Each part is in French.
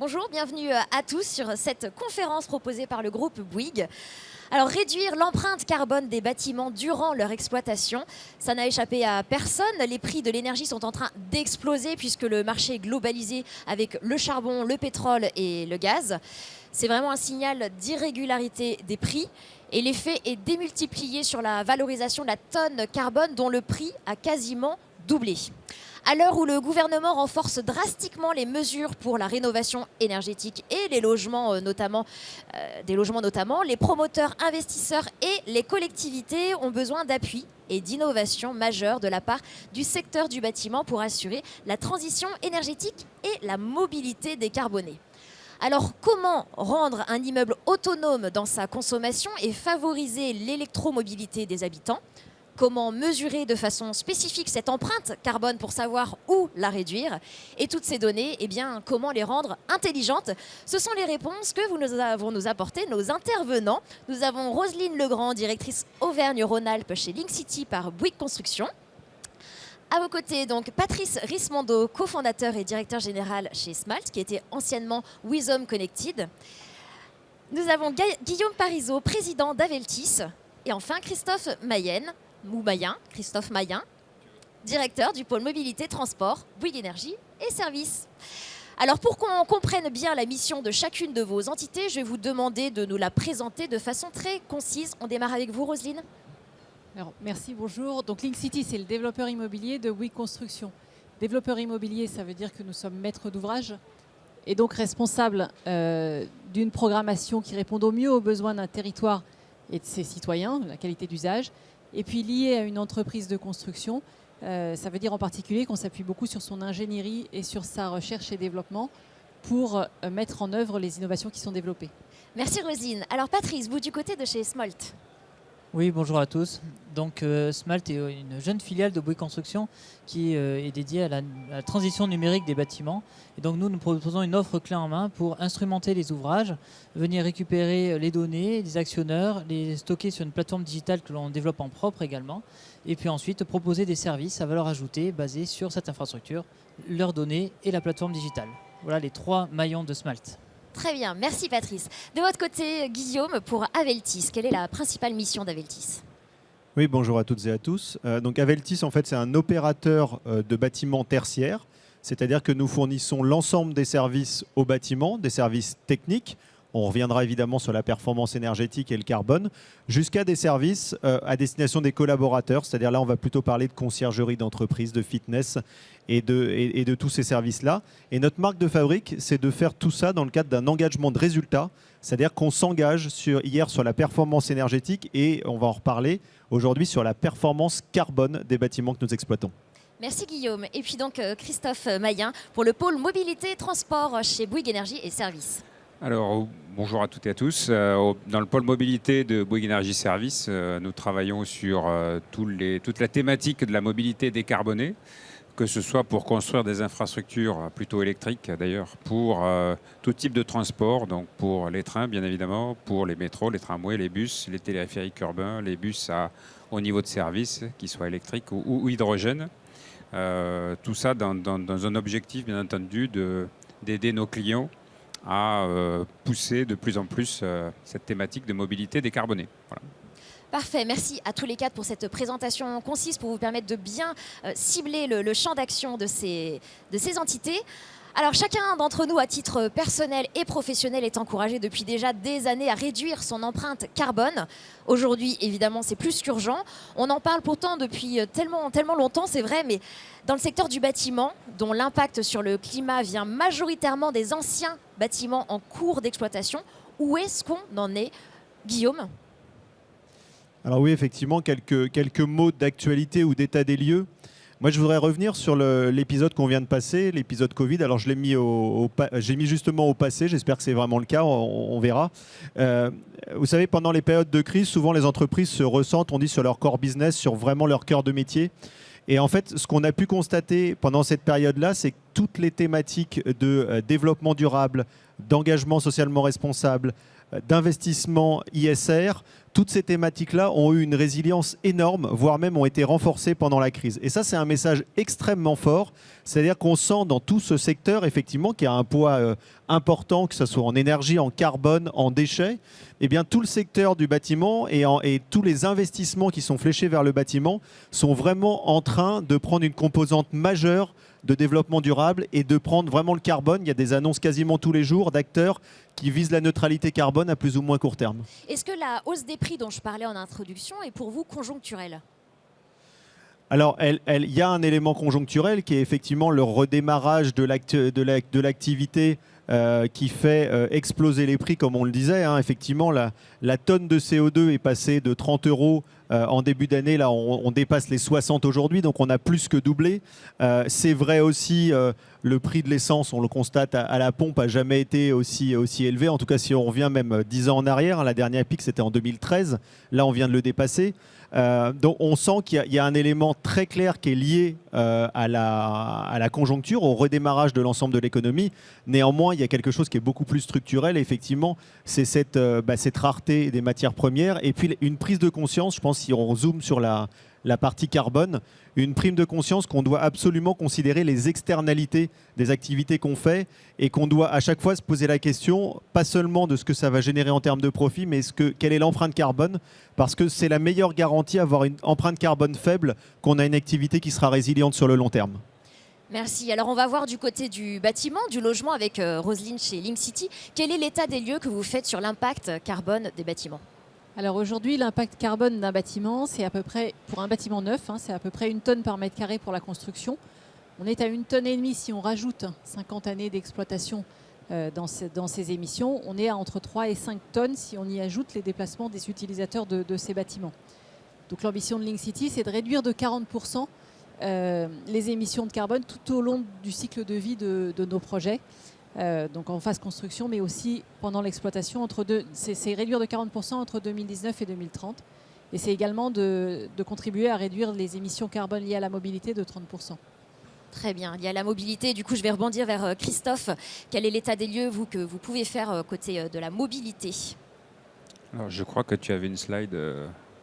Bonjour, bienvenue à tous sur cette conférence proposée par le groupe Bouygues. Alors, réduire l'empreinte carbone des bâtiments durant leur exploitation, ça n'a échappé à personne. Les prix de l'énergie sont en train d'exploser puisque le marché est globalisé avec le charbon, le pétrole et le gaz. C'est vraiment un signal d'irrégularité des prix et l'effet est démultiplié sur la valorisation de la tonne carbone dont le prix a quasiment doublé. À l'heure où le gouvernement renforce drastiquement les mesures pour la rénovation énergétique et les logements notamment, les promoteurs, investisseurs et les collectivités ont besoin d'appui et d'innovation majeure de la part du secteur du bâtiment pour assurer la transition énergétique et la mobilité décarbonée. Alors, comment rendre un immeuble autonome dans sa consommation et favoriser l'électromobilité des habitants ? Comment mesurer de façon spécifique cette empreinte carbone pour savoir où la réduire? Et toutes ces données, comment les rendre intelligentes? Ce sont les réponses que vont nous apporter nos intervenants. Nous avons Roselyne Legrand, directrice Auvergne-Rhône-Alpes chez Link City par Bouygues Construction. À vos côtés, donc, Patrice Rismondo, cofondateur et directeur général chez Smalt, qui était anciennement Wizom Connected. Nous avons Guillaume Parisot, président d'Aveltis. Et enfin, Christophe Mayen, directeur du pôle mobilité, transport, Bouygues Énergie et Services. Alors, pour qu'on comprenne bien la mission de chacune de vos entités, je vais vous demander de nous la présenter de façon très concise. On démarre avec vous, Roselyne. Alors, merci, bonjour. Donc, Link City, c'est le développeur immobilier de Bouygues Construction. Développeur immobilier, ça veut dire que nous sommes maîtres d'ouvrage et donc responsables d'une programmation qui réponde au mieux aux besoins d'un territoire et de ses citoyens, la qualité d'usage. Et puis lié à une entreprise de construction, ça veut dire en particulier qu'on s'appuie beaucoup sur son ingénierie et sur sa recherche et développement pour mettre en œuvre les innovations qui sont développées. Merci Roselyne. Alors Patrice, vous du côté de chez Smalt. Oui, bonjour à tous. Donc Smalt est une jeune filiale de Bouygues Construction qui est dédiée à la transition numérique des bâtiments. Et donc nous proposons une offre clé en main pour instrumenter les ouvrages, venir récupérer les données des actionneurs, les stocker sur une plateforme digitale que l'on développe en propre également, et puis ensuite proposer des services à valeur ajoutée basés sur cette infrastructure, leurs données et la plateforme digitale. Voilà les 3 maillons de Smalt. Très bien, merci Patrice. De votre côté, Guillaume, pour Aveltis, quelle est la principale mission d'Aveltis ? Oui, bonjour à toutes et à tous. Donc Aveltis, en fait, c'est un opérateur de bâtiments tertiaires, c'est-à-dire que nous fournissons l'ensemble des services aux bâtiments, des services techniques. On reviendra évidemment sur la performance énergétique et le carbone, jusqu'à des services à destination des collaborateurs. C'est-à-dire là, on va plutôt parler de conciergerie d'entreprise, de fitness et de tous ces services-là. Et notre marque de fabrique, c'est de faire tout ça dans le cadre d'un engagement de résultat. C'est-à-dire qu'on s'engage hier sur la performance énergétique et on va en reparler aujourd'hui sur la performance carbone des bâtiments que nous exploitons. Merci Guillaume. Et puis donc Christophe Mayen pour le pôle mobilité et transport chez Bouygues Énergie et Services. Alors, bonjour à toutes et à tous. Dans le pôle mobilité de Bouygues Énergie Services, nous travaillons sur toute la thématique de la mobilité décarbonée, que ce soit pour construire des infrastructures plutôt électriques d'ailleurs, pour tout type de transport, donc pour les trains bien évidemment, pour les métros, les tramways, les bus, les téléphériques urbains, les bus à haut niveau de service, qu'ils soient électriques ou hydrogène. Tout ça dans un objectif bien entendu d'aider nos clients à pousser de plus en plus cette thématique de mobilité décarbonée. Voilà. Parfait, merci à tous les quatre pour cette présentation concise pour vous permettre de bien cibler le champ d'action de ces entités. Alors chacun d'entre nous à titre personnel et professionnel est encouragé depuis déjà des années à réduire son empreinte carbone. Aujourd'hui évidemment c'est plus qu'urgent. On en parle pourtant depuis tellement longtemps, c'est vrai, mais dans le secteur du bâtiment, dont l'impact sur le climat vient majoritairement des anciens bâtiments en cours d'exploitation, où est-ce qu'on en est, Guillaume ? Alors oui, effectivement, quelques mots d'actualité ou d'état des lieux. Moi, je voudrais revenir sur l'épisode qu'on vient de passer, l'épisode Covid. Alors, je l'ai mis, j'ai mis justement au passé. J'espère que c'est vraiment le cas. On verra. Vous savez, pendant les périodes de crise, souvent les entreprises se ressentent, on dit, sur leur core business, sur vraiment leur cœur de métier. Et en fait, ce qu'on a pu constater pendant cette période-là, c'est que toutes les thématiques de développement durable, d'engagement socialement responsable, d'investissement ISR toutes ces thématiques-là ont eu une résilience énorme, voire même ont été renforcées pendant la crise. Et ça, c'est un message extrêmement fort. C'est-à-dire qu'on sent dans tout ce secteur, effectivement, qui a un poids important, que ce soit en énergie, en carbone, en déchets, eh bien, tout le secteur du bâtiment et tous les investissements qui sont fléchés vers le bâtiment sont vraiment en train de prendre une composante majeure de développement durable et de prendre vraiment le carbone. Il y a des annonces quasiment tous les jours d'acteurs qui visent la neutralité carbone à plus ou moins court terme. Est-ce que la hausse des prix dont je parlais en introduction est pour vous conjoncturelle ? Alors, il y a un élément conjoncturel qui est effectivement le redémarrage de l'activité qui fait exploser les prix, comme on le disait. Effectivement, la tonne de CO2 est passée de 30 € en début d'année. Là, on dépasse les 60 aujourd'hui, donc on a plus que doublé. C'est vrai aussi, le prix de l'essence, on le constate à la pompe, n'a jamais été aussi élevé. En tout cas, si on revient même 10 ans en arrière, la dernière pic, c'était en 2013. Là, on vient de le dépasser. Donc on sent qu'il y a un élément très clair qui est lié à la conjoncture, au redémarrage de l'ensemble de l'économie. Néanmoins, il y a quelque chose qui est beaucoup plus structurel. Effectivement, c'est cette rareté des matières premières. Et puis une prise de conscience, je pense, si on zoome sur la partie carbone, une prime de conscience qu'on doit absolument considérer les externalités des activités qu'on fait et qu'on doit à chaque fois se poser la question, pas seulement de ce que ça va générer en termes de profit, mais quelle est l'empreinte carbone, parce que c'est la meilleure garantie d'avoir une empreinte carbone faible qu'on a une activité qui sera résiliente sur le long terme. Merci. Alors on va voir du côté du bâtiment, du logement avec Roselyne chez Link City. Quel est l'état des lieux que vous faites sur l'impact carbone des bâtiments ? Alors aujourd'hui, l'impact carbone d'un bâtiment, c'est à peu près, pour un bâtiment neuf, c'est à peu près 1 tonne par mètre carré pour la construction. On est à 1,5 tonne si on rajoute 50 années d'exploitation dans ces émissions. On est à entre 3 et 5 tonnes si on y ajoute les déplacements des utilisateurs de ces bâtiments. Donc l'ambition de Link City, c'est de réduire de 40% les émissions de carbone tout au long du cycle de vie de nos projets. Donc en phase construction, mais aussi pendant l'exploitation. C'est réduire de 40% entre 2019 et 2030. Et c'est également de contribuer à réduire les émissions carbone liées à la mobilité de 30%. Très bien. Il y a la mobilité. Du coup, je vais rebondir vers Christophe. Quel est l'état des lieux, vous, que vous pouvez faire côté de la mobilité ? Alors, je crois que tu avais une slide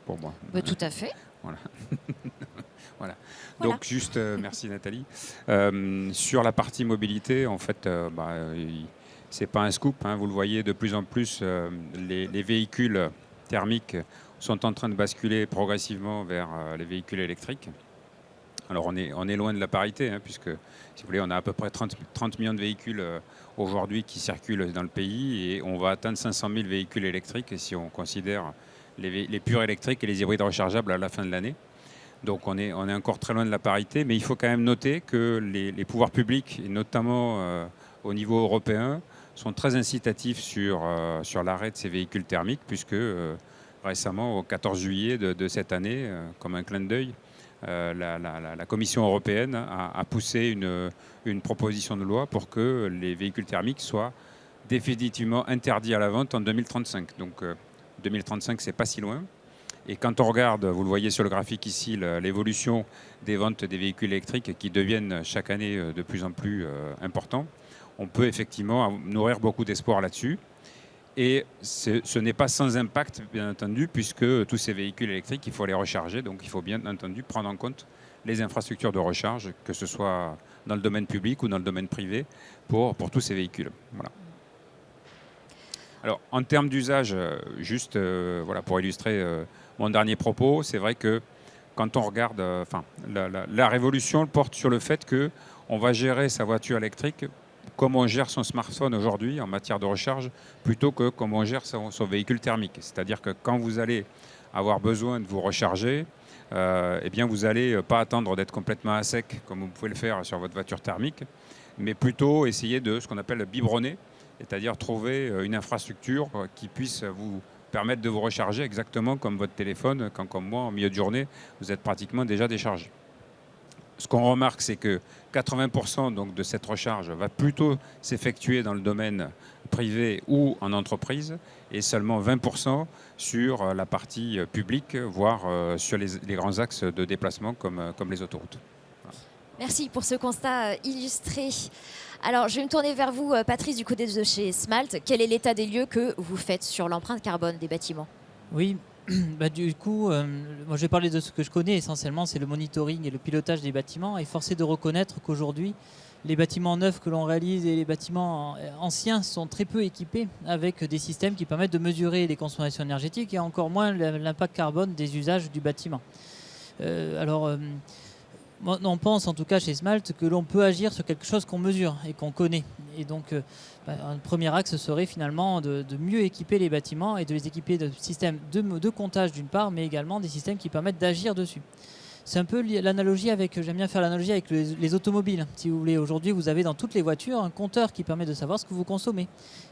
pour moi. Tout à fait. Voilà. Voilà. Voilà. Donc juste, merci Nathalie. Sur la partie mobilité, en fait, c'est pas un scoop. Vous le voyez de plus en plus, les véhicules thermiques sont en train de basculer progressivement vers les véhicules électriques. Alors on est loin de la parité, puisque si vous voulez, on a à peu près 30 millions de véhicules aujourd'hui qui circulent dans le pays et on va atteindre 500 000 véhicules électriques si on considère les purs électriques et les hybrides rechargeables à la fin de l'année. Donc on est encore très loin de la parité, mais il faut quand même noter que les pouvoirs publics, et notamment au niveau européen, sont très incitatifs sur l'arrêt de ces véhicules thermiques, puisque récemment, au 14 juillet de cette année, comme un clin d'œil, la Commission européenne a poussé une proposition de loi pour que les véhicules thermiques soient définitivement interdits à la vente en 2035. Donc 2035, c'est pas si loin. Et quand on regarde, vous le voyez sur le graphique ici, l'évolution des ventes des véhicules électriques qui deviennent chaque année de plus en plus importants, on peut effectivement nourrir beaucoup d'espoir là-dessus. Et ce n'est pas sans impact, bien entendu, puisque tous ces véhicules électriques, il faut les recharger. Donc il faut bien entendu prendre en compte les infrastructures de recharge, que ce soit dans le domaine public ou dans le domaine privé, pour tous ces véhicules. Voilà. Alors, en termes d'usage, juste pour illustrer mon dernier propos, c'est vrai que quand on regarde, la révolution porte sur le fait qu'on va gérer sa voiture électrique comme on gère son smartphone aujourd'hui en matière de recharge, plutôt que comme on gère son véhicule thermique. C'est-à-dire que quand vous allez avoir besoin de vous recharger, bien vous n'allez pas attendre d'être complètement à sec, comme vous pouvez le faire sur votre voiture thermique, mais plutôt essayer de ce qu'on appelle biberonner, c'est-à-dire trouver une infrastructure qui puisse vous permettre de vous recharger exactement comme votre téléphone, quand comme moi, en milieu de journée, vous êtes pratiquement déjà déchargé. Ce qu'on remarque, c'est que 80% donc, de cette recharge va plutôt s'effectuer dans le domaine privé ou en entreprise, et seulement 20% sur la partie publique, voire sur les grands axes de déplacement comme les autoroutes. Voilà. Merci pour ce constat illustré. Alors, je vais me tourner vers vous, Patrice, du côté de chez Smalt. Quel est l'état des lieux que vous faites sur l'empreinte carbone des bâtiments ? Oui, Du coup, moi je vais parler de ce que je connais essentiellement, c'est le monitoring et le pilotage des bâtiments. Et force est de reconnaître qu'aujourd'hui, les bâtiments neufs que l'on réalise et les bâtiments anciens sont très peu équipés avec des systèmes qui permettent de mesurer les consommations énergétiques et encore moins l'impact carbone des usages du bâtiment. On pense en tout cas chez Smalt que l'on peut agir sur quelque chose qu'on mesure et qu'on connaît. Et donc un premier axe serait finalement de mieux équiper les bâtiments et de les équiper de systèmes de comptage d'une part, mais également des systèmes qui permettent d'agir dessus. C'est un peu l'analogie avec, j'aime bien faire l'analogie avec les automobiles. Si vous voulez, aujourd'hui, vous avez dans toutes les voitures un compteur qui permet de savoir ce que vous consommez.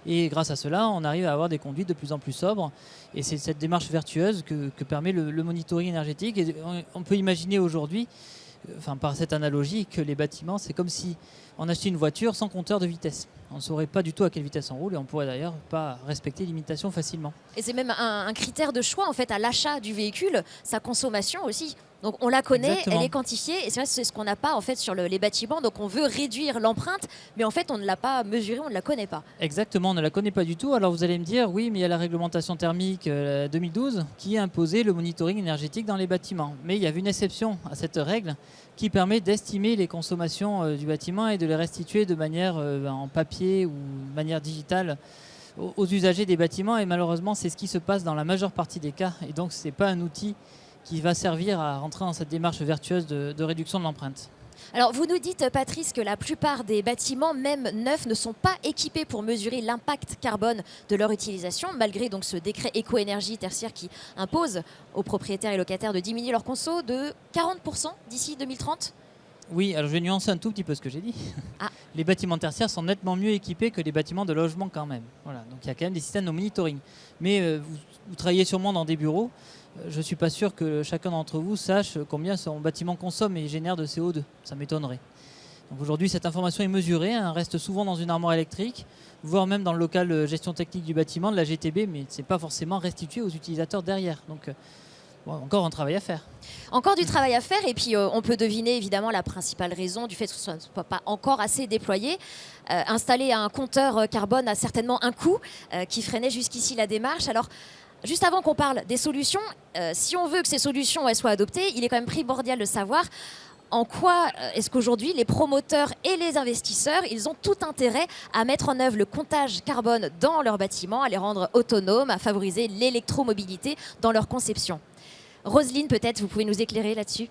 Et grâce à cela, on arrive à avoir des conduites de plus en plus sobres. Et c'est cette démarche vertueuse que permet le monitoring énergétique. Et on peut imaginer aujourd'hui, par cette analogie, que les bâtiments, c'est comme si on achetait une voiture sans compteur de vitesse. On ne saurait pas du tout à quelle vitesse on roule et on pourrait d'ailleurs pas respecter les limitations facilement. Et c'est même un critère de choix en fait à l'achat du véhicule, sa consommation aussi. Donc on la connaît, Exactement. Elle est quantifiée et c'est vrai c'est ce qu'on n'a pas en fait sur les bâtiments. Donc on veut réduire l'empreinte, mais en fait on ne l'a pas mesurée, on ne la connaît pas. Exactement, on ne la connaît pas du tout. Alors vous allez me dire, oui, mais il y a la réglementation thermique 2012 qui a imposé le monitoring énergétique dans les bâtiments. Mais il y avait une exception à cette règle qui permet d'estimer les consommations du bâtiment et de les restituer de manière en papier ou de manière digitale aux usagers des bâtiments. Et malheureusement, c'est ce qui se passe dans la majeure partie des cas. Et donc, ce n'est pas un outil qui va servir à rentrer dans cette démarche vertueuse de réduction de l'empreinte. Alors vous nous dites Patrice que la plupart des bâtiments, même neufs, ne sont pas équipés pour mesurer l'impact carbone de leur utilisation, malgré donc ce décret éco-énergie tertiaire qui impose aux propriétaires et locataires de diminuer leur conso de 40% d'ici 2030. Oui, alors je vais nuancer un tout petit peu ce que j'ai dit. Ah. Les bâtiments tertiaires sont nettement mieux équipés que les bâtiments de logement quand même. Voilà, donc il y a quand même des systèmes de monitoring. Mais vous travaillez sûrement dans des bureaux. Je ne suis pas sûr que chacun d'entre vous sache combien son bâtiment consomme et génère de CO2. Ça m'étonnerait. Donc aujourd'hui, cette information est mesurée, elle reste souvent dans une armoire électrique, voire même dans le local gestion technique du bâtiment, de la GTB, mais ce n'est pas forcément restitué aux utilisateurs derrière. Donc encore un travail à faire. Encore du travail à faire et puis on peut deviner évidemment la principale raison du fait que ce ne soit pas encore assez déployé. Installer un compteur carbone a certainement un coût qui freinait jusqu'ici la démarche. Alors juste avant qu'on parle des solutions, si on veut que ces solutions elles soient adoptées, il est quand même primordial de savoir en quoi est-ce qu'aujourd'hui les promoteurs et les investisseurs, ils ont tout intérêt à mettre en œuvre le comptage carbone dans leurs bâtiments, à les rendre autonomes, à favoriser l'électromobilité dans leur conception. Roselyne, peut-être, vous pouvez nous éclairer là-dessus?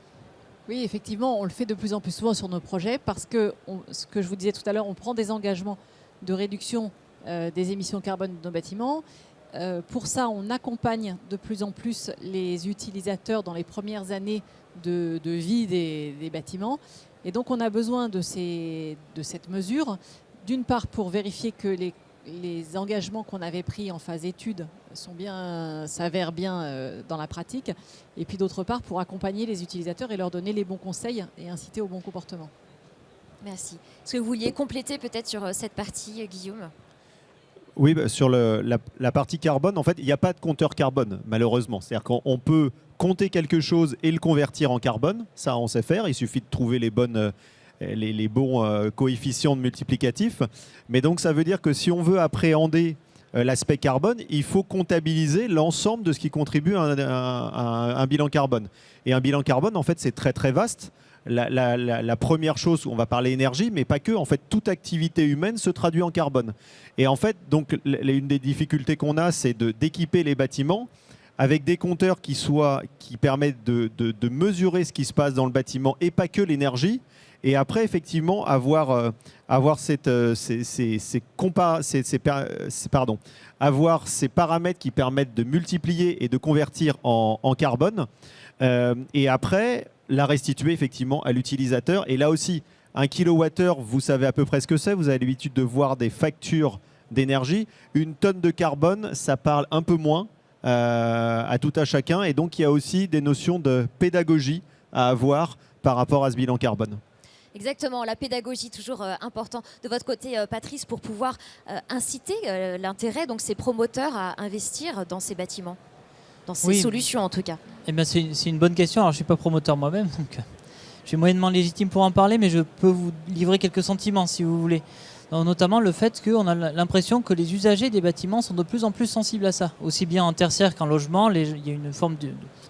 Oui, effectivement, on le fait de plus en plus souvent sur nos projets parce que, ce que je vous disais tout à l'heure, on prend des engagements de réduction des émissions carbone de nos bâtiments. Pour ça, on accompagne de plus en plus les utilisateurs dans les premières années de vie des bâtiments. Et donc, on a besoin de cette mesure, d'une part pour vérifier que les engagements qu'on avait pris en phase étude s'avèrent bien dans la pratique, et puis d'autre part pour accompagner les utilisateurs et leur donner les bons conseils et inciter au bon comportement. Merci. Est-ce que vous vouliez compléter peut-être sur cette partie, Guillaume? Oui, sur la partie carbone, en fait, il n'y a pas de compteur carbone, malheureusement. C'est-à-dire qu'on peut compter quelque chose et le convertir en carbone. Ça, on sait faire. Il suffit de trouver les bons coefficients de multiplicatifs. Mais donc, ça veut dire que si on veut appréhender l'aspect carbone, il faut comptabiliser l'ensemble de ce qui contribue à un bilan carbone. Et un bilan carbone, en fait, c'est très, très vaste. La première chose, on va parler énergie, mais pas que. En fait, toute activité humaine se traduit en carbone. Et en fait, donc, une des difficultés qu'on a, c'est d'équiper les bâtiments avec des compteurs qui permettent de mesurer ce qui se passe dans le bâtiment et pas que l'énergie. Et après, effectivement, avoir ces paramètres qui permettent de multiplier et de convertir en carbone. Et après, la restituer effectivement à l'utilisateur. Et là aussi, 1 kWh, vous savez à peu près ce que c'est. Vous avez l'habitude de voir des factures d'énergie. 1 tonne de carbone, ça parle un peu moins à tout à chacun. Et donc, il y a aussi des notions de pédagogie à avoir par rapport à ce bilan carbone. Exactement, la pédagogie, toujours important. De votre côté, Patrice, pour pouvoir inciter l'intérêt, donc ces promoteurs à investir dans ces bâtiments, dans ces solutions en tout cas. Eh bien, c'est une bonne question. Alors, je ne suis pas promoteur moi-même, donc je suis moyennement légitime pour en parler, mais je peux vous livrer quelques sentiments si vous voulez. Donc, notamment le fait qu'on a l'impression que les usagers des bâtiments sont de plus en plus sensibles à ça. Aussi bien en tertiaire qu'en logement, il y a une forme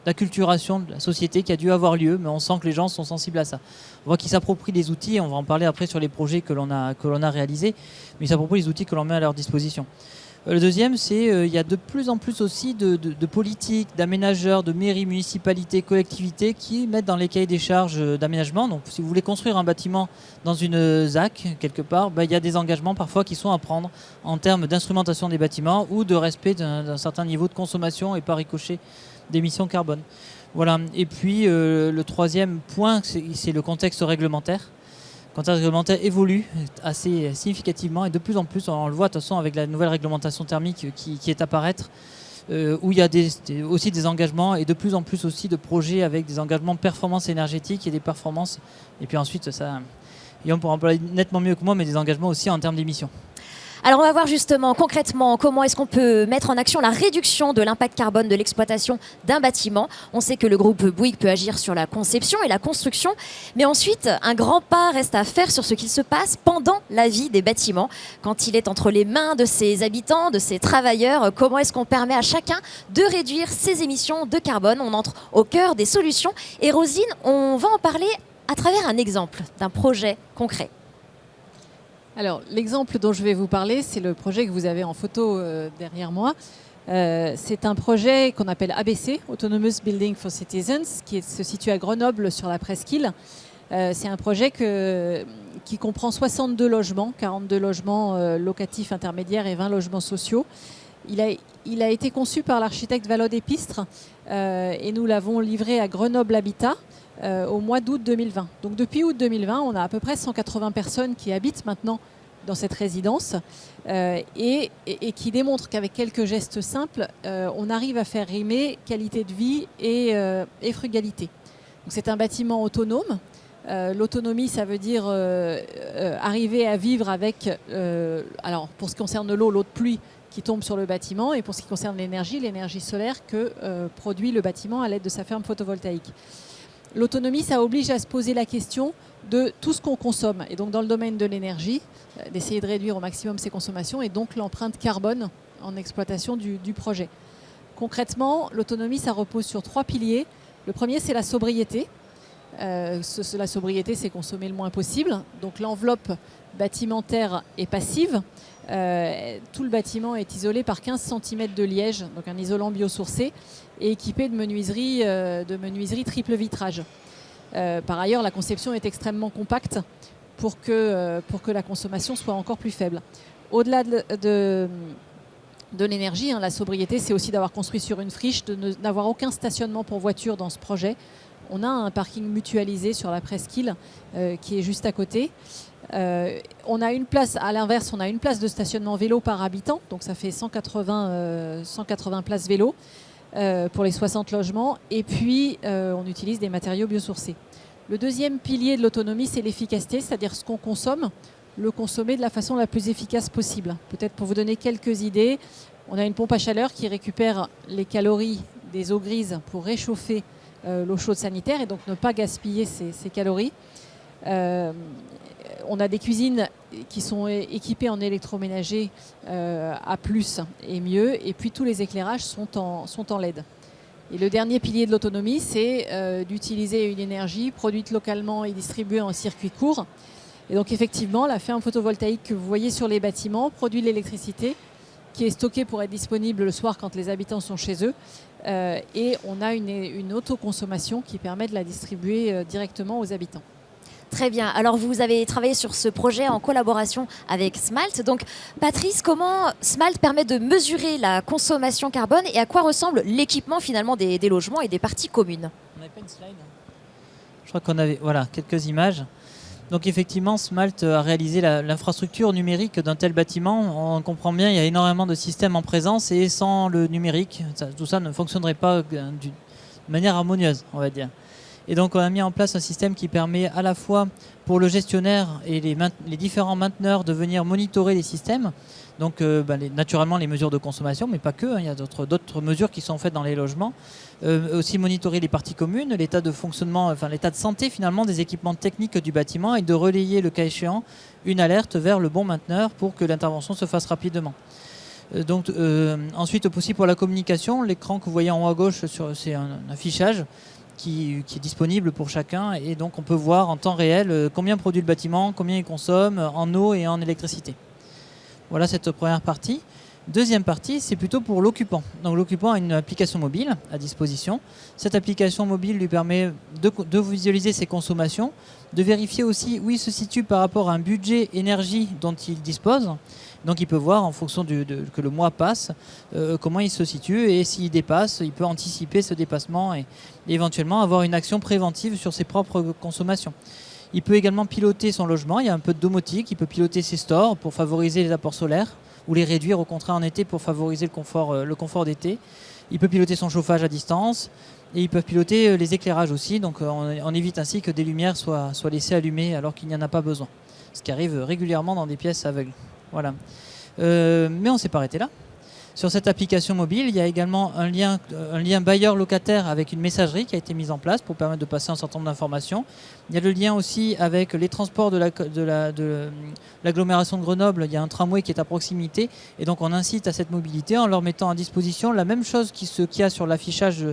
d'acculturation de la société qui a dû avoir lieu, mais on sent que les gens sont sensibles à ça. On voit qu'ils s'approprient les outils, on va en parler après sur les projets que l'on a réalisés, mais ils s'approprient les outils que l'on met à leur disposition. Le deuxième, c'est il y a de plus en plus aussi de politiques, d'aménageurs, de mairies, municipalités, collectivités qui mettent dans les cahiers des charges d'aménagement. Donc si vous voulez construire un bâtiment dans une ZAC, quelque part, il y a des engagements parfois qui sont à prendre en termes d'instrumentation des bâtiments ou de respect d'un certain niveau de consommation et par ricochet d'émissions carbone. Voilà. Et puis le troisième point, c'est le contexte réglementaire. Le contexte réglementaire évolue assez significativement et de plus en plus, on le voit de toute façon avec la nouvelle réglementation thermique qui est à paraître, où il y a aussi des engagements et de plus en plus aussi de projets avec des engagements de performance énergétique et des performances. Et puis ensuite, ça, et on pourra en parler nettement mieux que moi, mais des engagements aussi en termes d'émissions. Alors on va voir justement concrètement comment est-ce qu'on peut mettre en action la réduction de l'impact carbone de l'exploitation d'un bâtiment. On sait que le groupe Bouygues peut agir sur la conception et la construction, mais ensuite un grand pas reste à faire sur ce qu'il se passe pendant la vie des bâtiments. Quand il est entre les mains de ses habitants, de ses travailleurs, comment est-ce qu'on permet à chacun de réduire ses émissions de carbone? On entre au cœur des solutions et Rosine, on va en parler à travers un exemple d'un projet concret. Alors, l'exemple dont je vais vous parler, c'est le projet que vous avez en photo derrière moi. C'est un projet qu'on appelle ABC, Autonomous Building for Citizens, qui se situe à Grenoble sur la presqu'île. C'est un projet qui comprend 62 logements, 42 logements locatifs intermédiaires et 20 logements sociaux. Il a été conçu par l'architecte Valode Épistre et nous l'avons livré à Grenoble Habitat au mois d'août 2020. Donc depuis août 2020, on a à peu près 180 personnes qui habitent maintenant dans cette résidence et qui démontrent qu'avec quelques gestes simples, on arrive à faire rimer qualité de vie et frugalité. Donc c'est un bâtiment autonome. L'autonomie, ça veut dire arriver à vivre avec, alors pour ce qui concerne l'eau de pluie qui tombe sur le bâtiment, et pour ce qui concerne l'énergie solaire que produit le bâtiment à l'aide de sa ferme photovoltaïque. L'autonomie, ça oblige à se poser la question de tout ce qu'on consomme. Et donc dans le domaine de l'énergie, d'essayer de réduire au maximum ses consommations et donc l'empreinte carbone en exploitation du projet. Concrètement, l'autonomie, ça repose sur 3 piliers. Le premier, c'est la sobriété. La sobriété, c'est consommer le moins possible. Donc l'enveloppe bâtimentaire est passive. Tout le bâtiment est isolé par 15 cm de liège, donc un isolant biosourcé, et équipé de menuiserie triple vitrage. Par ailleurs, la conception est extrêmement compacte pour que la consommation soit encore plus faible. Au-delà de l'énergie, la sobriété, c'est aussi d'avoir construit sur une friche, de n'avoir aucun stationnement pour voiture dans ce projet. On a un parking mutualisé sur la presqu'île qui est juste à côté. On a une place, à l'inverse, on a une place de stationnement vélo par habitant, donc ça fait 180 places vélo pour les 60 logements, et puis on utilise des matériaux biosourcés. Le deuxième pilier de l'autonomie, c'est l'efficacité, c'est-à-dire ce qu'on consomme, le consommer de la façon la plus efficace possible. Peut-être pour vous donner quelques idées, on a une pompe à chaleur qui récupère les calories des eaux grises pour réchauffer l'eau chaude sanitaire et donc ne pas gaspiller ces calories. On a des cuisines qui sont équipées en électroménager A+, et mieux, et puis tous les éclairages sont en LED. Et le dernier pilier de l'autonomie, c'est d'utiliser une énergie produite localement et distribuée en circuit court. Et donc effectivement, la ferme photovoltaïque que vous voyez sur les bâtiments produit de l'électricité qui est stockée pour être disponible le soir quand les habitants sont chez eux. Et on a une autoconsommation qui permet de la distribuer directement aux habitants. Très bien. Alors, vous avez travaillé sur ce projet en collaboration avec Smalt. Donc, Patrice, comment Smalt permet de mesurer la consommation carbone et à quoi ressemble l'équipement finalement des logements et des parties communes? On n'avait pas une slide. Je crois qu'on avait quelques images. Donc effectivement, Smalt a réalisé l'infrastructure numérique d'un tel bâtiment. On comprend bien, il y a énormément de systèmes en présence et sans le numérique, tout ça ne fonctionnerait pas de manière harmonieuse, on va dire. Et donc on a mis en place un système qui permet à la fois pour le gestionnaire et les différents mainteneurs de venir monitorer les systèmes. Donc naturellement les mesures de consommation, mais pas que, hein, il y a d'autres mesures qui sont faites dans les logements. Aussi monitorer les parties communes, l'état de fonctionnement, enfin l'état de santé finalement des équipements techniques du bâtiment et de relayer le cas échéant une alerte vers le bon mainteneur pour que l'intervention se fasse rapidement. Ensuite aussi pour la communication, l'écran que vous voyez en haut à gauche, c'est un affichage qui est disponible pour chacun et donc on peut voir en temps réel combien produit le bâtiment, combien il consomme en eau et en électricité. Voilà cette première partie. Deuxième partie, c'est plutôt pour l'occupant. Donc l'occupant a une application mobile à disposition. Cette application mobile lui permet de visualiser ses consommations, de vérifier aussi où il se situe par rapport à un budget énergie dont il dispose. Donc il peut voir en fonction que le mois passe, comment il se situe et s'il dépasse, il peut anticiper ce dépassement et éventuellement avoir une action préventive sur ses propres consommations. Il peut également piloter son logement, il y a un peu de domotique, il peut piloter ses stores pour favoriser les apports solaires ou les réduire au contraire en été pour favoriser le confort d'été. Il peut piloter son chauffage à distance et ils peuvent piloter les éclairages aussi, donc on évite ainsi que des lumières soient laissées allumées alors qu'il n'y en a pas besoin. Ce qui arrive régulièrement dans des pièces aveugles. Voilà. Mais on ne s'est pas arrêté là. Sur cette application mobile, il y a également un lien bailleur-locataire avec une messagerie qui a été mise en place pour permettre de passer un certain nombre d'informations. Il y a le lien aussi avec les transports de l'agglomération de Grenoble. Il y a un tramway qui est à proximité et donc on incite à cette mobilité en leur mettant à disposition la même chose qu'il y a sur l'affichage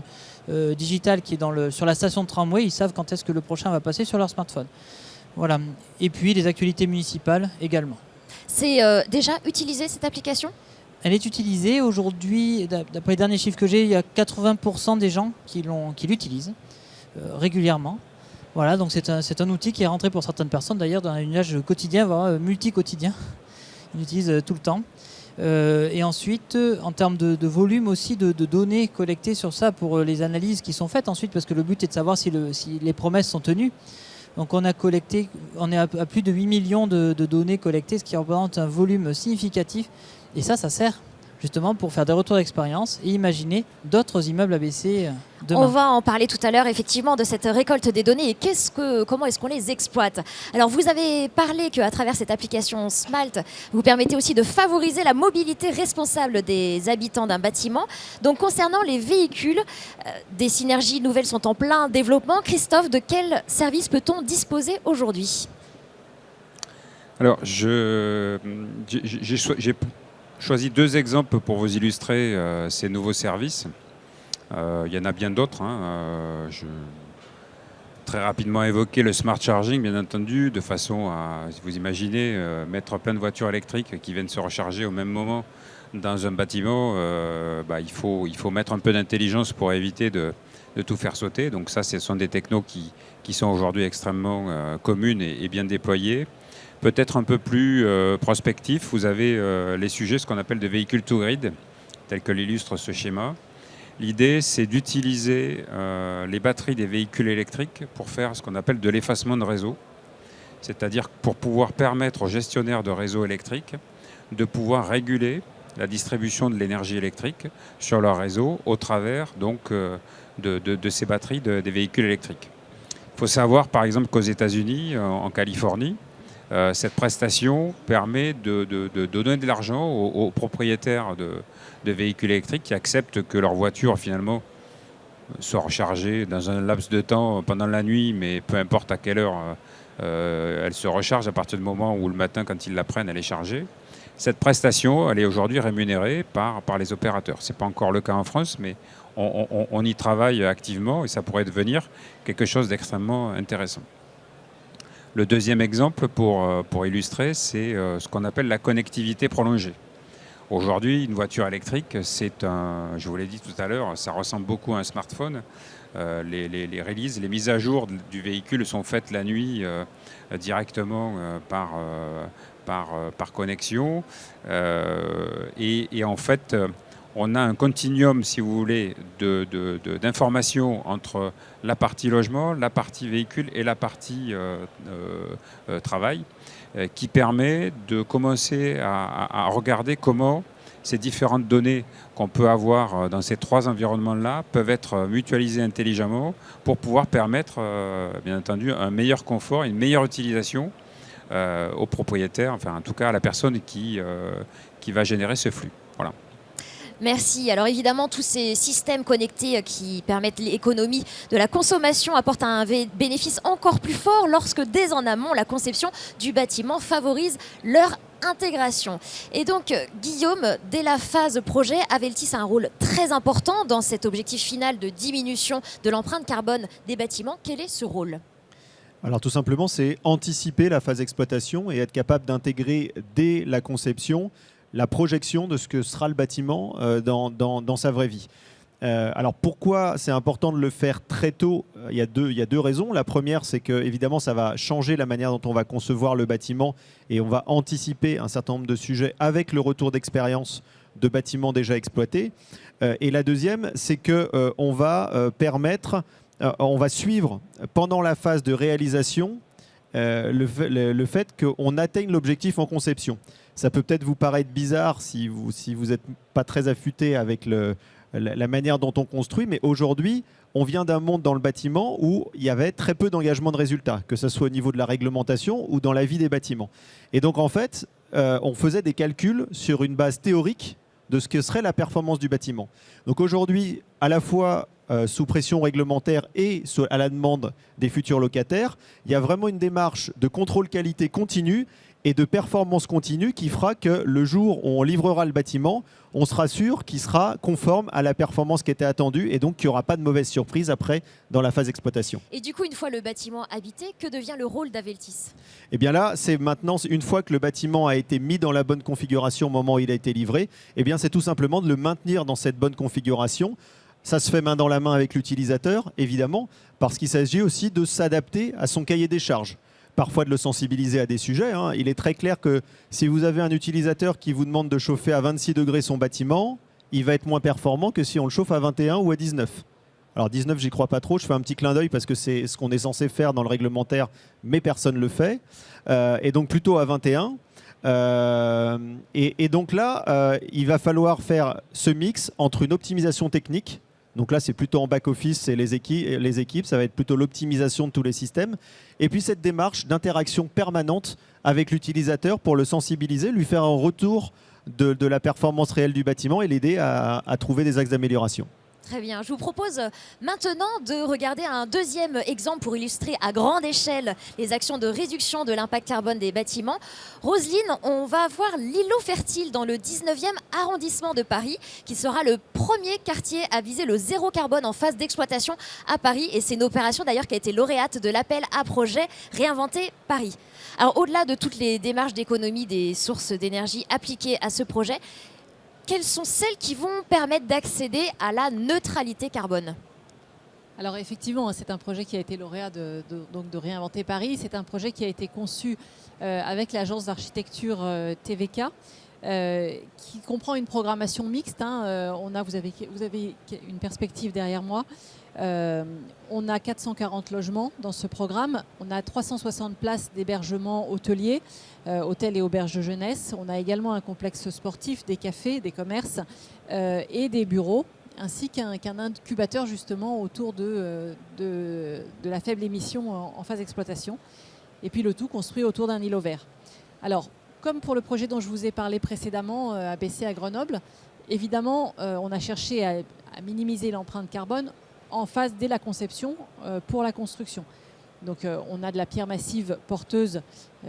digital qui est sur la station de tramway. Ils savent quand est-ce que le prochain va passer sur leur smartphone. Voilà. Et puis les actualités municipales également. C'est déjà utilisé cette application ? Elle est utilisée aujourd'hui, d'après les derniers chiffres que j'ai, il y a 80% des gens qui l'utilisent régulièrement. Voilà, donc c'est un outil qui est rentré pour certaines personnes d'ailleurs dans un usage quotidien, voire multi-quotidien. Ils l'utilisent tout le temps. Et ensuite, en termes de volume aussi, de données collectées sur ça pour les analyses qui sont faites ensuite, parce que le but est de savoir si les promesses sont tenues. Donc on est à plus de 8 millions de données collectées, ce qui représente un volume significatif. Et ça sert justement pour faire des retours d'expérience et imaginer d'autres immeubles ABC demain. On va en parler tout à l'heure effectivement de cette récolte des données et comment est-ce qu'on les exploite. Alors vous avez parlé qu'à travers cette application Smalt, vous permettez aussi de favoriser la mobilité responsable des habitants d'un bâtiment. Donc concernant les véhicules, des synergies nouvelles sont en plein développement. Christophe, de quel service peut-on disposer aujourd'hui ? Alors j'ai choisi deux exemples pour vous illustrer ces nouveaux services. Il y en a bien d'autres. Je vais très rapidement évoquer le smart charging, bien entendu, de façon à, si vous imaginez, mettre plein de voitures électriques qui viennent se recharger au même moment dans un bâtiment. Il faut mettre un peu d'intelligence pour éviter de tout faire sauter. Donc ça, ce sont des technos qui sont aujourd'hui extrêmement communes et bien déployées. Peut-être un peu plus prospectif, vous avez les sujets, ce qu'on appelle des véhicules to grid, tel que l'illustre ce schéma. L'idée, c'est d'utiliser les batteries des véhicules électriques pour faire ce qu'on appelle de l'effacement de réseau, c'est-à-dire pour pouvoir permettre aux gestionnaires de réseaux électriques de pouvoir réguler la distribution de l'énergie électrique sur leur réseau au travers donc, de ces batteries des véhicules électriques. Il faut savoir par exemple qu'aux États-Unis, en Californie, cette prestation permet de donner de l'argent aux propriétaires de véhicules électriques qui acceptent que leur voiture finalement soit rechargée dans un laps de temps pendant la nuit, mais peu importe à quelle heure elle se recharge à partir du moment où le matin quand ils la prennent elle est chargée. Cette prestation elle est aujourd'hui rémunérée par les opérateurs. Ce n'est pas encore le cas en France, mais on y travaille activement et ça pourrait devenir quelque chose d'extrêmement intéressant. Le deuxième exemple pour illustrer, c'est ce qu'on appelle la connectivité prolongée. Aujourd'hui, une voiture électrique, je vous l'ai dit tout à l'heure, ça ressemble beaucoup à un smartphone. Les releases, les mises à jour du véhicule sont faites la nuit directement par connexion. Et en fait, on a un continuum, si vous voulez, d'informations entre la partie logement, la partie véhicule et la partie travail, qui permet de commencer à regarder comment ces différentes données qu'on peut avoir dans ces 3 environnements-là peuvent être mutualisées intelligemment pour pouvoir permettre, bien entendu, un meilleur confort, une meilleure utilisation aux propriétaires, enfin en tout cas à la personne qui va générer ce flux. Voilà. Merci. Alors évidemment, tous ces systèmes connectés qui permettent l'économie de la consommation apportent un bénéfice encore plus fort lorsque dès en amont, la conception du bâtiment favorise leur intégration. Et donc, Guillaume, dès la phase projet, Aveltis a un rôle très important dans cet objectif final de diminution de l'empreinte carbone des bâtiments. Quel est ce rôle ? Alors tout simplement, c'est anticiper la phase d'exploitation et être capable d'intégrer dès la conception la projection de ce que sera le bâtiment dans sa vraie vie. Alors pourquoi c'est important de le faire très tôt ? Il y a deux raisons. La première, c'est que évidemment, ça va changer la manière dont on va concevoir le bâtiment et on va anticiper un certain nombre de sujets avec le retour d'expérience de bâtiments déjà exploités. Et la deuxième, c'est qu'on va on va suivre pendant la phase de réalisation le fait qu'on atteigne l'objectif en conception. Ça peut peut-être vous paraître bizarre si vous n'êtes pas très affûté avec la manière dont on construit, mais aujourd'hui, on vient d'un monde dans le bâtiment où il y avait très peu d'engagement de résultats, que ce soit au niveau de la réglementation ou dans la vie des bâtiments. Et donc, en fait, on faisait des calculs sur une base théorique de ce que serait la performance du bâtiment. Donc aujourd'hui, à la fois sous pression réglementaire et à la demande des futurs locataires, il y a vraiment une démarche de contrôle qualité continue et de performance continue qui fera que le jour où on livrera le bâtiment, on sera sûr qu'il sera conforme à la performance qui était attendue et donc qu'il n'y aura pas de mauvaise surprise après dans la phase d'exploitation. Et du coup, une fois le bâtiment habité, que devient le rôle d'Aveltis ? Eh bien là, c'est maintenant, une fois que le bâtiment a été mis dans la bonne configuration au moment où il a été livré, eh bien c'est tout simplement de le maintenir dans cette bonne configuration. Ça se fait main dans la main avec l'utilisateur, évidemment, parce qu'il s'agit aussi de s'adapter à son cahier des charges. Parfois de le sensibiliser à des sujets. Il est très clair que si vous avez un utilisateur qui vous demande de chauffer à 26 degrés son bâtiment, il va être moins performant que si on le chauffe à 21 ou à 19. Alors 19, j'y crois pas trop, je fais un petit clin d'œil parce que c'est ce qu'on est censé faire dans le réglementaire, mais personne ne le fait. Et donc plutôt à 21. Et donc là, il va falloir faire ce mix entre une optimisation technique. Donc là, c'est plutôt en back-office, c'est les équipes, ça va être plutôt l'optimisation de tous les systèmes. Et puis cette démarche d'interaction permanente avec l'utilisateur pour le sensibiliser, lui faire un retour de la performance réelle du bâtiment et l'aider à trouver des axes d'amélioration. Très bien. Je vous propose maintenant de regarder un deuxième exemple pour illustrer à grande échelle les actions de réduction de l'impact carbone des bâtiments. Roselyne, on va voir l'îlot fertile dans le 19e arrondissement de Paris, qui sera le premier quartier à viser le zéro carbone en phase d'exploitation à Paris. Et c'est une opération d'ailleurs qui a été lauréate de l'appel à projet Réinventer Paris. Alors au-delà de toutes les démarches d'économie des sources d'énergie appliquées à ce projet, quelles sont celles qui vont permettre d'accéder à la neutralité carbone ? Alors effectivement, c'est un projet qui a été lauréat de Réinventer Paris. C'est un projet qui a été conçu avec l'agence d'architecture TVK, qui comprend une programmation mixte. Vous avez une perspective derrière moi. On a 440 logements dans ce programme. On a 360 places d'hébergement hôtelier, hôtels et auberges de jeunesse. On a également un complexe sportif, des cafés, des commerces et des bureaux, ainsi qu'un incubateur justement autour de la faible émission en phase d'exploitation. Et puis le tout construit autour d'un îlot vert. Alors, comme pour le projet dont je vous ai parlé précédemment, ABC à Grenoble, évidemment, on a cherché à minimiser l'empreinte carbone en phase dès la conception pour la construction. Donc on a de la pierre massive porteuse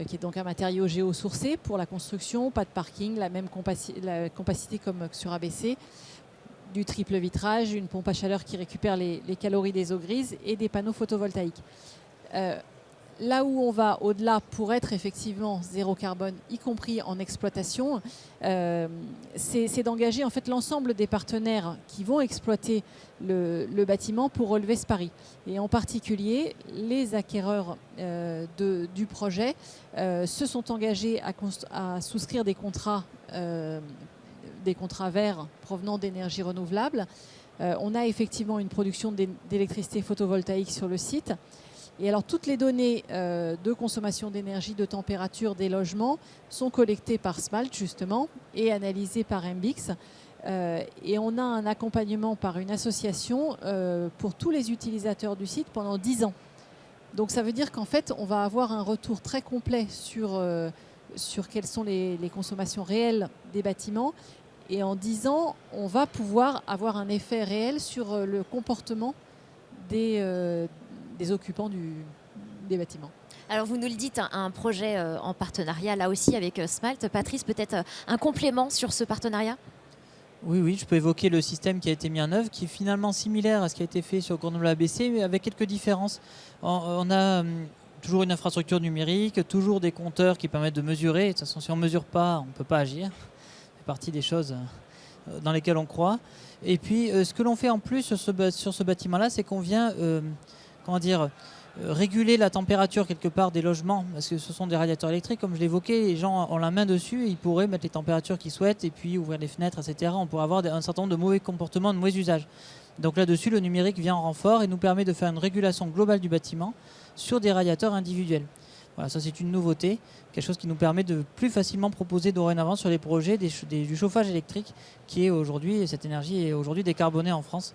qui est donc un matériau géosourcé pour la construction, pas de parking, la même compacité comme sur ABC, du triple vitrage, une pompe à chaleur qui récupère les calories des eaux grises et des panneaux photovoltaïques. Là où on va au-delà pour être effectivement zéro carbone, y compris en exploitation, c'est d'engager en fait l'ensemble des partenaires qui vont exploiter le bâtiment pour relever ce pari. Et en particulier, les acquéreurs du projet se sont engagés à souscrire des contrats verts provenant d'énergies renouvelables. On a effectivement une production d'électricité photovoltaïque sur le site. Et alors toutes les données de consommation d'énergie, de température des logements sont collectées par Smalt justement et analysées par MBix. Et on a un accompagnement par une association pour tous les utilisateurs du site pendant 10 ans. Donc ça veut dire qu'en fait, on va avoir un retour très complet sur quelles sont les consommations réelles des bâtiments. Et en 10 ans, on va pouvoir avoir un effet réel sur le comportement des occupants des bâtiments. Alors vous nous le dites, un projet en partenariat là aussi avec Smalt. Patrice, peut-être un complément sur ce partenariat ? Oui, je peux évoquer le système qui a été mis en œuvre, qui est finalement similaire à ce qui a été fait sur Grenoble ABC, mais avec quelques différences. On a toujours une infrastructure numérique, toujours des compteurs qui permettent de mesurer. De toute façon, si on ne mesure pas, on ne peut pas agir. C'est partie des choses dans lesquelles on croit. Et puis, ce que l'on fait en plus sur ce bâtiment-là, c'est qu'on vient réguler la température quelque part des logements, parce que ce sont des radiateurs électriques, comme je l'évoquais, les gens ont la main dessus et ils pourraient mettre les températures qu'ils souhaitent et puis ouvrir les fenêtres, etc. On pourrait avoir un certain nombre de mauvais comportements, de mauvais usages. Donc là-dessus, le numérique vient en renfort et nous permet de faire une régulation globale du bâtiment sur des radiateurs individuels. Voilà, ça c'est une nouveauté, quelque chose qui nous permet de plus facilement proposer dorénavant sur les projets du chauffage électrique, qui est aujourd'hui, cette énergie est aujourd'hui décarbonée en France.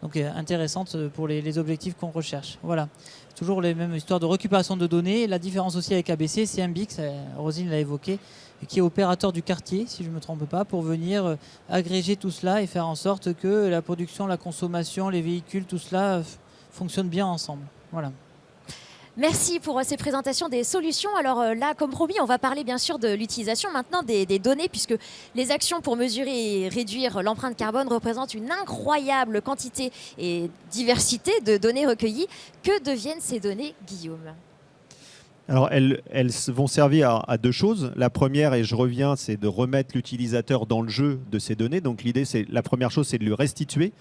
Donc intéressante pour les objectifs qu'on recherche. Voilà. Toujours les mêmes histoires de récupération de données. La différence aussi avec ABC, c'est MBix, Rosine l'a évoqué, qui est opérateur du quartier, si je ne me trompe pas, pour venir agréger tout cela et faire en sorte que la production, la consommation, les véhicules, tout cela fonctionne bien ensemble. Voilà. Merci pour ces présentations des solutions. Alors là, comme promis, on va parler bien sûr de l'utilisation maintenant des données, puisque les actions pour mesurer et réduire l'empreinte carbone représentent une incroyable quantité et diversité de données recueillies. Que deviennent ces données, Guillaume ? Alors, elles vont servir à deux choses. La première, et je reviens, c'est de remettre l'utilisateur dans le jeu de ces données. Donc l'idée, la première chose, c'est de lui restituer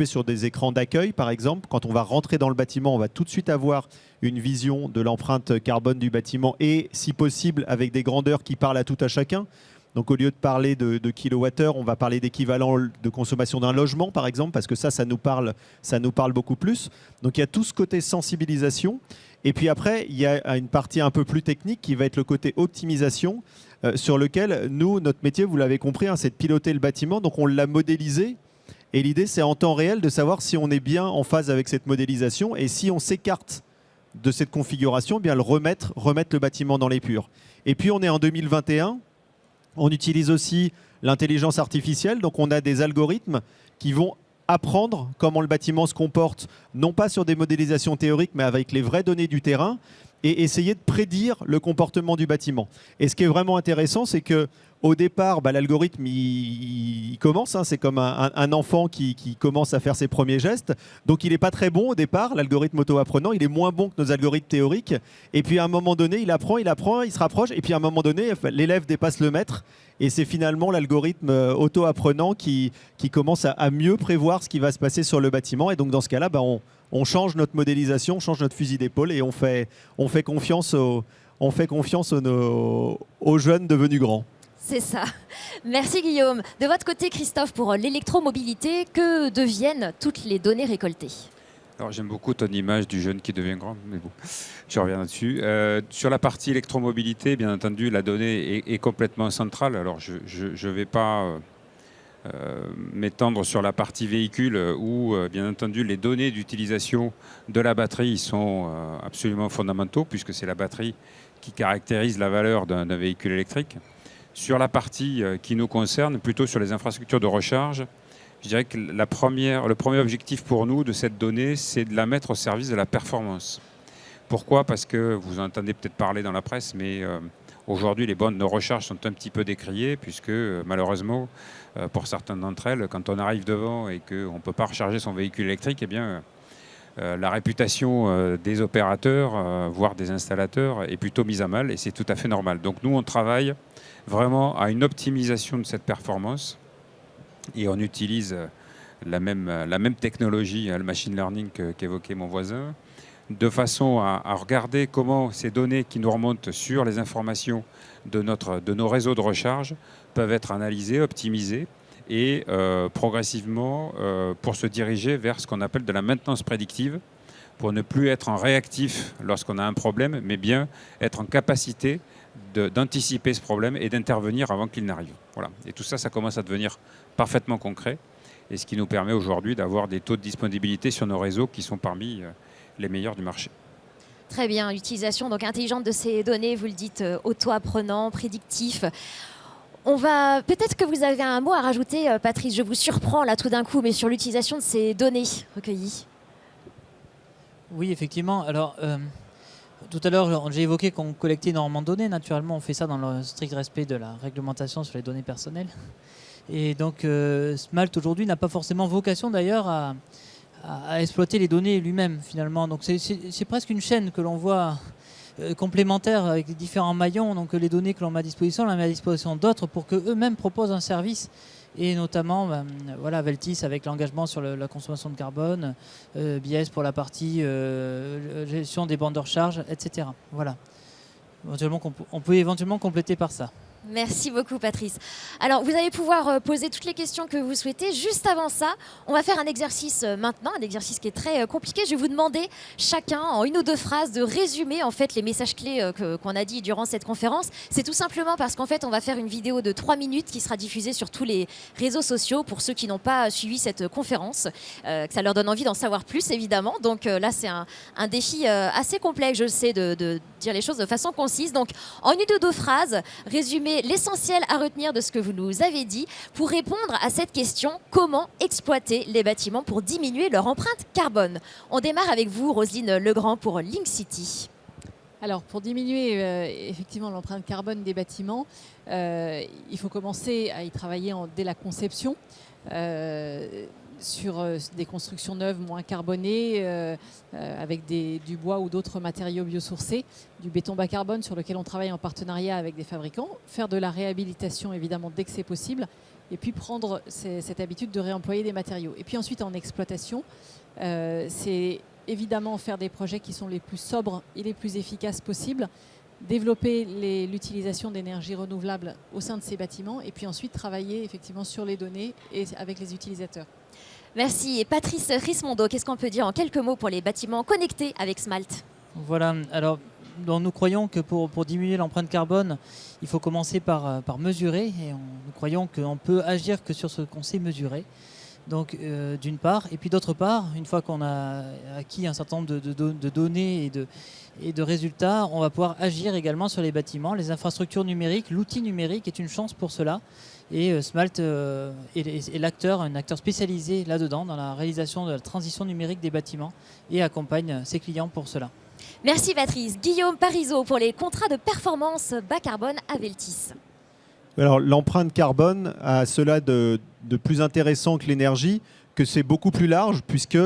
sur des écrans d'accueil, par exemple. Quand on va rentrer dans le bâtiment, on va tout de suite avoir une vision de l'empreinte carbone du bâtiment et, si possible, avec des grandeurs qui parlent à tout à chacun. Donc, au lieu de parler de kilowattheures, on va parler d'équivalent de consommation d'un logement, par exemple, parce que ça nous parle beaucoup plus. Donc, il y a tout ce côté sensibilisation. Et puis après, il y a une partie un peu plus technique qui va être le côté optimisation, sur lequel, nous, notre métier, vous l'avez compris, c'est de piloter le bâtiment. Donc, on l'a modélisé. Et l'idée, c'est en temps réel de savoir si on est bien en phase avec cette modélisation et si on s'écarte de cette configuration, bien remettre le bâtiment dans l'épure. Et puis, on est en 2021. On utilise aussi l'intelligence artificielle. Donc, on a des algorithmes qui vont apprendre comment le bâtiment se comporte, non pas sur des modélisations théoriques, mais avec les vraies données du terrain et essayer de prédire le comportement du bâtiment. Et ce qui est vraiment intéressant, c'est que au départ, l'algorithme, il commence. C'est comme un enfant qui commence à faire ses premiers gestes. Donc, il n'est pas très bon au départ, l'algorithme auto-apprenant. Il est moins bon que nos algorithmes théoriques. Et puis, à un moment donné, il apprend, il se rapproche. Et puis, à un moment donné, l'élève dépasse le maître. Et c'est finalement l'algorithme auto-apprenant qui commence à mieux prévoir ce qui va se passer sur le bâtiment. Et donc, dans ce cas-là, on change notre modélisation, on change notre fusil d'épaule et on fait confiance aux jeunes devenus grands. C'est ça. Merci Guillaume. De votre côté, Christophe, pour l'électromobilité, que deviennent toutes les données récoltées ? Alors j'aime beaucoup ton image du jeune qui devient grand, mais bon, je reviens là-dessus. Sur la partie électromobilité, bien entendu, la donnée est complètement centrale. Alors je ne vais pas m'étendre sur la partie véhicule où, bien entendu, les données d'utilisation de la batterie sont absolument fondamentaux, puisque c'est la batterie qui caractérise la valeur d'un véhicule électrique. Sur la partie qui nous concerne, plutôt sur les infrastructures de recharge, je dirais que le premier objectif pour nous de cette donnée, c'est de la mettre au service de la performance. Pourquoi ? Parce que vous entendez peut-être parler dans la presse, mais aujourd'hui, les bornes de recharge sont un petit peu décriées, puisque malheureusement, pour certaines d'entre elles, quand on arrive devant et qu'on ne peut pas recharger son véhicule électrique, eh bien, la réputation des opérateurs, voire des installateurs, est plutôt mise à mal, et c'est tout à fait normal. Donc nous, on travaille vraiment à une optimisation de cette performance et on utilise la même technologie, le machine learning qu'évoquait mon voisin, de façon à regarder comment ces données qui nous remontent sur les informations de nos réseaux de recharge peuvent être analysées, optimisées et progressivement pour se diriger vers ce qu'on appelle de la maintenance prédictive pour ne plus être en réactif lorsqu'on a un problème, mais bien être en capacité d'anticiper ce problème et d'intervenir avant qu'il n'arrive. Voilà. Et tout ça, ça commence à devenir parfaitement concret, et ce qui nous permet aujourd'hui d'avoir des taux de disponibilité sur nos réseaux qui sont parmi les meilleurs du marché. Très bien, l'utilisation donc intelligente de ces données, vous le dites, auto-apprenant, prédictif. Peut-être que vous avez un mot à rajouter, Patrice. Je vous surprends là tout d'un coup, mais sur l'utilisation de ces données recueillies. Oui, effectivement. Alors, tout à l'heure, j'ai évoqué qu'on collectait énormément de données. Naturellement, on fait ça dans le strict respect de la réglementation sur les données personnelles. Et donc, Smalt aujourd'hui n'a pas forcément vocation d'ailleurs à exploiter les données lui-même finalement. Donc, c'est presque une chaîne que l'on voit complémentaire avec différents maillons. Donc, les données que l'on met à disposition, on les met à disposition d'autres pour qu'eux-mêmes proposent un service. Et notamment, voilà, Aveltis avec l'engagement sur la consommation de carbone, BIS pour la partie gestion des bandes de recharge, etc. Voilà. On peut éventuellement compléter par ça. Merci beaucoup, Patrice. Alors, vous allez pouvoir poser toutes les questions que vous souhaitez. Juste avant ça, on va faire un exercice maintenant, un exercice qui est très compliqué. Je vais vous demander chacun, en une ou deux phrases, de résumer en fait les messages clés qu'on a dit durant cette conférence. C'est tout simplement parce qu'en fait, on va faire une vidéo de 3 minutes qui sera diffusée sur tous les réseaux sociaux pour ceux qui n'ont pas suivi cette conférence, que ça leur donne envie d'en savoir plus, évidemment. Donc là, c'est un défi assez complexe, je le sais, de dire les choses de façon concise. Donc, en une ou deux phrases, résumer l'essentiel à retenir de ce que vous nous avez dit pour répondre à cette question: comment exploiter les bâtiments pour diminuer leur empreinte carbone? On démarre avec vous, Roselyne Legrand, pour Link City. Alors, pour diminuer effectivement l'empreinte carbone des bâtiments, il faut commencer à y travailler dès la conception. Sur des constructions neuves moins carbonées, avec du bois ou d'autres matériaux biosourcés, du béton bas carbone sur lequel on travaille en partenariat avec des fabricants, faire de la réhabilitation évidemment dès que c'est possible, et puis prendre cette habitude de réemployer des matériaux. Et puis ensuite en exploitation, c'est évidemment faire des projets qui sont les plus sobres et les plus efficaces possibles, développer l'utilisation d'énergie renouvelable au sein de ces bâtiments, et puis ensuite travailler effectivement sur les données et avec les utilisateurs. Merci. Et Patrice Rismondo, qu'est-ce qu'on peut dire en quelques mots pour les bâtiments connectés avec Smalt? Voilà, alors nous croyons que pour diminuer l'empreinte carbone, il faut commencer par mesurer, et nous croyons qu'on peut agir que sur ce qu'on sait mesurer. Donc d'une part, et puis d'autre part, une fois qu'on a acquis un certain nombre de données et de résultats, on va pouvoir agir également sur les bâtiments. Les infrastructures numériques, l'outil numérique est une chance pour cela. Et Smalt est un acteur spécialisé là-dedans, dans la réalisation de la transition numérique des bâtiments, et accompagne ses clients pour cela. Merci Patrice. Guillaume Parisot pour les contrats de performance bas carbone Aveltis. Alors l'empreinte carbone a cela de plus intéressant que l'énergie, que c'est beaucoup plus large, puisque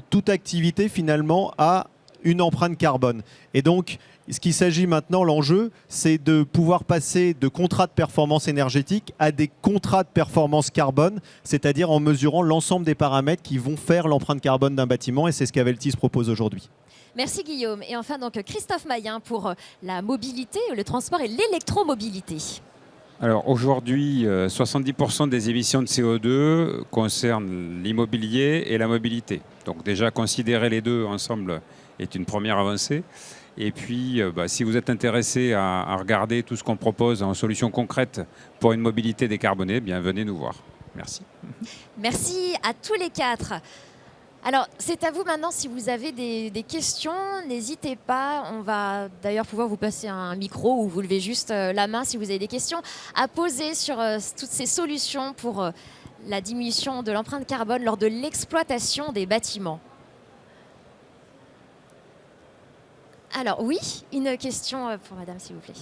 toute activité finalement a une empreinte carbone. Et donc, ce qu'il s'agit maintenant, l'enjeu, c'est de pouvoir passer de contrats de performance énergétique à des contrats de performance carbone, c'est-à-dire en mesurant l'ensemble des paramètres qui vont faire l'empreinte carbone d'un bâtiment, et c'est ce qu'Aveltis propose aujourd'hui. Merci Guillaume. Et enfin donc Christophe Mayen pour la mobilité, le transport et l'électromobilité. Alors aujourd'hui, 70% des émissions de CO2 concernent l'immobilier et la mobilité. Donc déjà, considérer les deux ensemble est une première avancée. Et puis, si vous êtes intéressé à regarder tout ce qu'on propose en solutions concrètes pour une mobilité décarbonée, bien venez nous voir. Merci. Merci à tous les quatre. Alors, c'est à vous maintenant, si vous avez des questions, n'hésitez pas. On va d'ailleurs pouvoir vous passer un micro ou vous levez juste la main si vous avez des questions à poser sur toutes ces solutions pour la diminution de l'empreinte carbone lors de l'exploitation des bâtiments. Alors oui, une question pour madame, s'il vous plaît.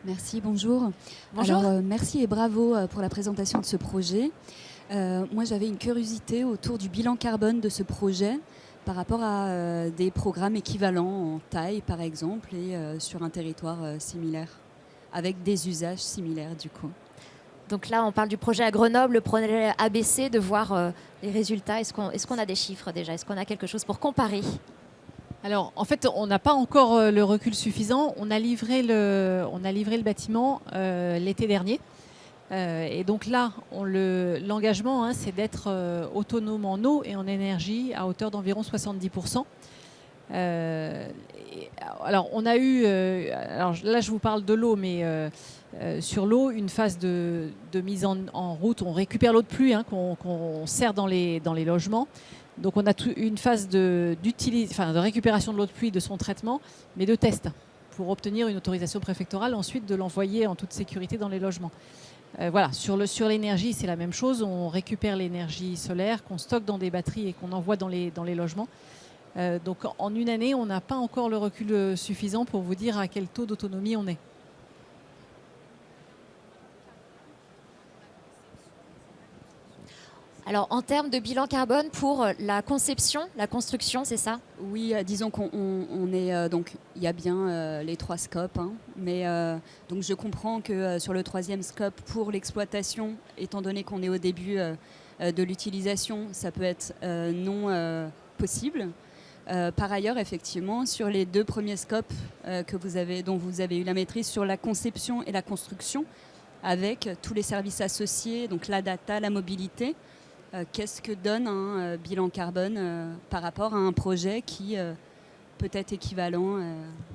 Merci, bonjour. Bonjour. Alors, merci et bravo pour la présentation de ce projet. Moi, j'avais une curiosité autour du bilan carbone de ce projet par rapport à des programmes équivalents en taille, par exemple, et sur un territoire similaire, avec des usages similaires, du coup. Donc là, on parle du projet à Grenoble, le projet ABC, de voir les résultats. Est-ce qu'on a des chiffres déjà? Est-ce qu'on a quelque chose pour comparer? Alors, en fait, on n'a pas encore le recul suffisant. On a livré le bâtiment l'été dernier. Et donc là, l'engagement, hein, c'est d'être autonome en eau et en énergie à hauteur d'environ 70%. Alors, on a eu, alors là, je vous parle de l'eau, mais sur l'eau, une phase de mise en route. On récupère l'eau de pluie, hein, qu'on sert dans les logements. Donc, on a une phase de récupération de l'eau de pluie, de son traitement, mais de test pour obtenir une autorisation préfectorale, ensuite de l'envoyer en toute sécurité dans les logements. Voilà, sur l'énergie, c'est la même chose. On récupère l'énergie solaire qu'on stocke dans des batteries et qu'on envoie dans les logements. Donc en une année, on n'a pas encore le recul suffisant pour vous dire à quel taux d'autonomie on est. Alors, en termes de bilan carbone pour la conception, la construction, c'est ça? Oui, disons qu'on est donc il y a bien les 3 scopes, hein, mais donc je comprends que sur le 3e scope pour l'exploitation, étant donné qu'on est au début de l'utilisation, ça peut être non possible. Par ailleurs, effectivement, sur les 2 premiers scopes dont vous avez eu la maîtrise sur la conception et la construction, avec tous les services associés, donc la data, la mobilité. Qu'est-ce que donne un bilan carbone par rapport à un projet qui peut être équivalent,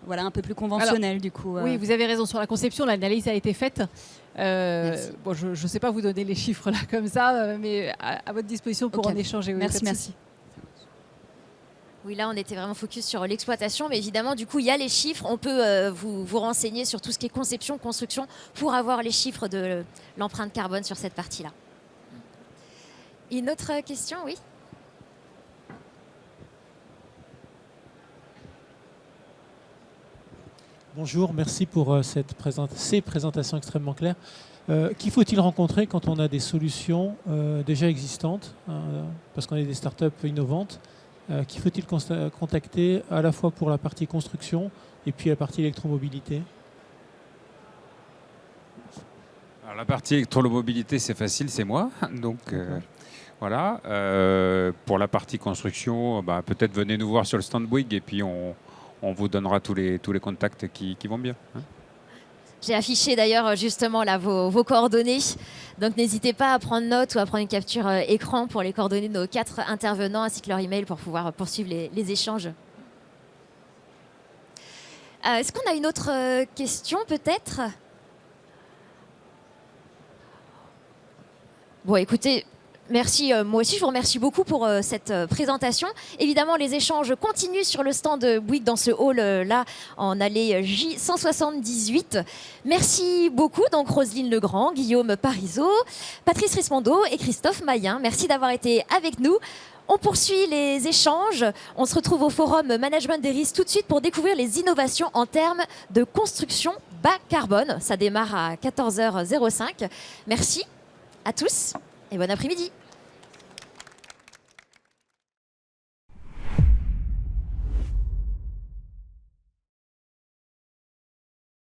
un peu plus conventionnel? Alors, du coup. Oui, vous avez raison. Sur la conception, l'analyse a été faite. Bon, je ne sais pas vous donner les chiffres là comme ça, mais à votre disposition pour en échanger. Oui, merci. Oui, là, on était vraiment focus sur l'exploitation, mais évidemment, du coup, il y a les chiffres. On peut vous renseigner sur tout ce qui est conception, construction, pour avoir les chiffres de l'empreinte carbone sur cette partie-là. Une autre question, oui? Bonjour, merci pour ces présentations extrêmement claires. Qui faut-il rencontrer quand on a des solutions déjà existantes, parce qu'on est des startups innovantes? Qui faut-il contacter à la fois pour la partie construction et puis la partie électromobilité? Alors, la partie électromobilité, c'est facile, c'est moi. Donc voilà. Pour la partie construction, peut-être venez nous voir sur le stand Bouygues et puis on vous donnera tous les contacts qui vont bien. Hein. J'ai affiché d'ailleurs justement là vos coordonnées. Donc n'hésitez pas à prendre note ou à prendre une capture écran pour les coordonnées de nos 4 intervenants ainsi que leur email pour pouvoir poursuivre les échanges. Est-ce qu'on a une autre question peut-être? Bon, écoutez, merci. Moi aussi, je vous remercie beaucoup pour cette présentation. Évidemment, les échanges continuent sur le stand de Bouygues dans ce hall-là, en allée J178. Merci beaucoup, donc Roselyne Legrand, Guillaume Parisot, Patrice Rismondo et Christophe Mayen. Merci d'avoir été avec nous. On poursuit les échanges. On se retrouve au forum Management des risques tout de suite pour découvrir les innovations en termes de construction bas carbone. Ça démarre à 14h05. Merci à tous et bon après-midi.